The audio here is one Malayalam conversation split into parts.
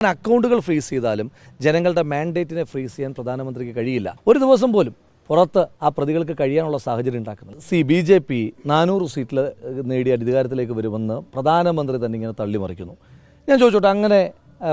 അക്കൗണ്ടുകൾ ഫ്രീസ് ചെയ്താലും ജനങ്ങളുടെ മാൻഡേറ്റിനെ ഫ്രീസ് ചെയ്യാൻ പ്രധാനമന്ത്രിക്ക് കഴിയില്ല. ഒരു ദിവസം പോലും പുറത്ത് ആ പ്രതികൾക്ക് കഴിയാനുള്ള സാഹചര്യം ഉണ്ടാക്കുന്നത്. BJP 400 സീറ്റിൽ നേടിയ അധികാരത്തിലേക്ക് വരുമെന്ന് പ്രധാനമന്ത്രി തന്നെ ഇങ്ങനെ തള്ളിമറിക്കുന്നു. ഞാൻ ചോദിച്ചോട്ടെ, അങ്ങനെ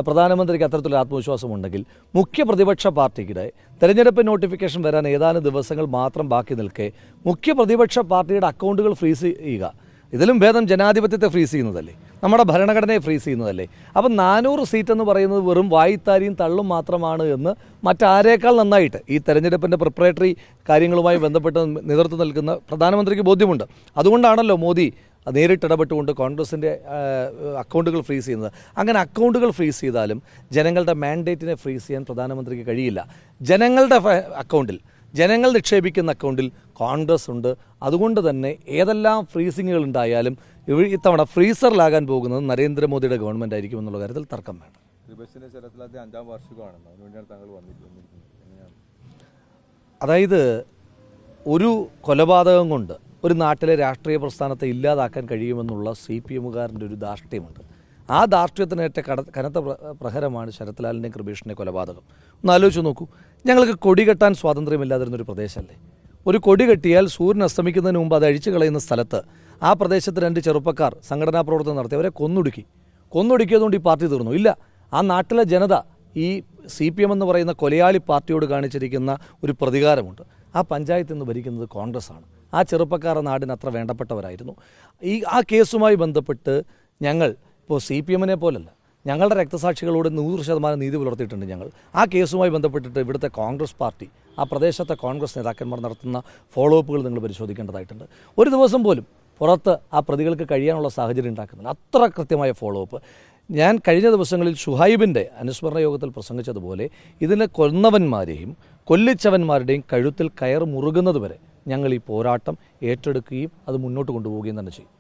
പ്രധാനമന്ത്രിക്ക് അത്തരത്തിലുള്ള ആത്മവിശ്വാസമുണ്ടെങ്കിൽ മുഖ്യ പ്രതിപക്ഷ പാർട്ടിയുടെ തെരഞ്ഞെടുപ്പ് നോട്ടിഫിക്കേഷൻ വരാൻ ഏതാനും ദിവസങ്ങൾ മാത്രം ബാക്കി നിൽക്കെ മുഖ്യ പ്രതിപക്ഷ പാർട്ടിയുടെ അക്കൗണ്ടുകൾ ഫ്രീസ് ചെയ്യുക, ഇതിലും ഭേദം ജനാധിപത്യത്തെ ഫ്രീസ് ചെയ്യുന്നതല്ലേ, നമ്മുടെ ഭരണഘടനയെ ഫ്രീസ് ചെയ്യുന്നതല്ലേ. അപ്പം 400 സീറ്റ് എന്ന് പറയുന്നത് വെറും വായിത്താരിയും തള്ളും മാത്രമാണ് എന്ന് മറ്റാരേക്കാൾ നന്നായിട്ട് ഈ തെരഞ്ഞെടുപ്പിൻ്റെ പ്രിപ്പറേറ്ററി കാര്യങ്ങളുമായി ബന്ധപ്പെട്ട് നേതൃത്വം നൽകുന്ന പ്രധാനമന്ത്രിക്ക് ബോധ്യമുണ്ട്. അതുകൊണ്ടാണല്ലോ മോദി നേരിട്ടിടപെട്ടുകൊണ്ട് കോൺഗ്രസിൻ്റെ അക്കൗണ്ടുകൾ ഫ്രീസ് ചെയ്യുന്നത്. അങ്ങനെ അക്കൗണ്ടുകൾ ഫ്രീസ് ചെയ്താലും ജനങ്ങളുടെ മാൻഡേറ്റിനെ ഫ്രീസ് ചെയ്യാൻ പ്രധാനമന്ത്രിക്ക് കഴിയില്ല. ജനങ്ങളുടെ അക്കൗണ്ടിൽ, ജനങ്ങൾ നിക്ഷേപിക്കുന്ന അക്കൗണ്ടിൽ കോൺഗ്രസ് ഉണ്ട്. അതുകൊണ്ട് തന്നെ ഏതെല്ലാം ഫ്രീസിങ്ങുകൾ ഉണ്ടായാലും ഇത്തവണ ഫ്രീസറിലാകാൻ പോകുന്നത് നരേന്ദ്രമോദിയുടെ ഗവൺമെൻറ് ആയിരിക്കും എന്നുള്ള കാര്യത്തിൽ തർക്കം വേണം. അതായത് ഒരു കൊലപാതകം കൊണ്ട് ഒരു നാട്ടിലെ രാഷ്ട്രീയ പ്രസ്ഥാനത്തെ ഇല്ലാതാക്കാൻ കഴിയുമെന്നുള്ള CPM-കാരൻ്റെ ഒരു ധാർഷ്ട്യമുണ്ട്. ആ ധാർഷ്ട്യത്തിനേറ്റ കനത്ത പ്രഹരമാണ് ശരത് ലാലിൻ്റെയും കൃപേഷിൻ്റെയും കൊലപാതകം. ഒന്ന് ആലോചിച്ച് നോക്കൂ, ഞങ്ങൾക്ക് കൊടി കെട്ടാൻ സ്വാതന്ത്ര്യമില്ലാതിരുന്നൊരു പ്രദേശമല്ലേ. ഒരു കൊടി കെട്ടിയാൽ സൂര്യൻ അസ്തമിക്കുന്നതിന് മുമ്പ് അത് അഴിച്ചു കളയുന്ന സ്ഥലത്ത് ആ പ്രദേശത്ത് 2 ചെറുപ്പക്കാർ സംഘടനാ പ്രവർത്തനം നടത്തി, അവരെ കൊന്നൊടുക്കിയതുകൊണ്ട് ഈ പാർട്ടി തീർന്നു? ഇല്ല. ആ നാട്ടിലെ ജനത ഈ CPM എന്ന് പറയുന്ന കൊലയാളി പാർട്ടിയോട് കാണിച്ചിരിക്കുന്ന ഒരു പ്രതികാരമുണ്ട്. ആ പഞ്ചായത്ത് നിന്ന് ഭരിക്കുന്നത് കോൺഗ്രസ്സാണ്. ആ ചെറുപ്പക്കാർ നാടിന് അത്ര വേണ്ടപ്പെട്ടവരായിരുന്നു. ആ കേസുമായി ബന്ധപ്പെട്ട് ഞങ്ങൾ ഇപ്പോൾ CPM-നെ പോലല്ല, ഞങ്ങളുടെ രക്തസാക്ഷികളോട് 100% നീതി പുലർത്തിയിട്ടുണ്ട്. ഞങ്ങൾ ആ കേസുമായി ബന്ധപ്പെട്ടിട്ട് ഇവിടുത്തെ കോൺഗ്രസ് പാർട്ടി, ആ പ്രദേശത്തെ കോൺഗ്രസ് നേതാക്കന്മാർ നടത്തുന്ന ഫോളോ അപ്പുകൾ നിങ്ങൾ പരിശോധിക്കേണ്ടതായിട്ടുണ്ട്. ഒരു ദിവസം പോലും പുറത്ത് ആ പ്രതികൾക്ക് കഴിയാനുള്ള സാഹചര്യം ഉണ്ടാക്കുന്നില്ല. അത്ര കൃത്യമായ ഫോളോ അപ്പ്. ഞാൻ കഴിഞ്ഞ ദിവസങ്ങളിൽ ഷുഹൈബിൻ്റെ അനുസ്മരണ യോഗത്തിൽ പ്രസംഗിച്ചതുപോലെ ഇതിനെ കൊന്നവന്മാരെയും കൊല്ലിച്ചവന്മാരുടെയും കഴുത്തിൽ കയർ മുറുകുന്നത് വരെ ഞങ്ങൾ ഈ പോരാട്ടം ഏറ്റെടുക്കുകയും അത് മുന്നോട്ട് കൊണ്ടുപോവുകയും തന്നെ ചെയ്യും.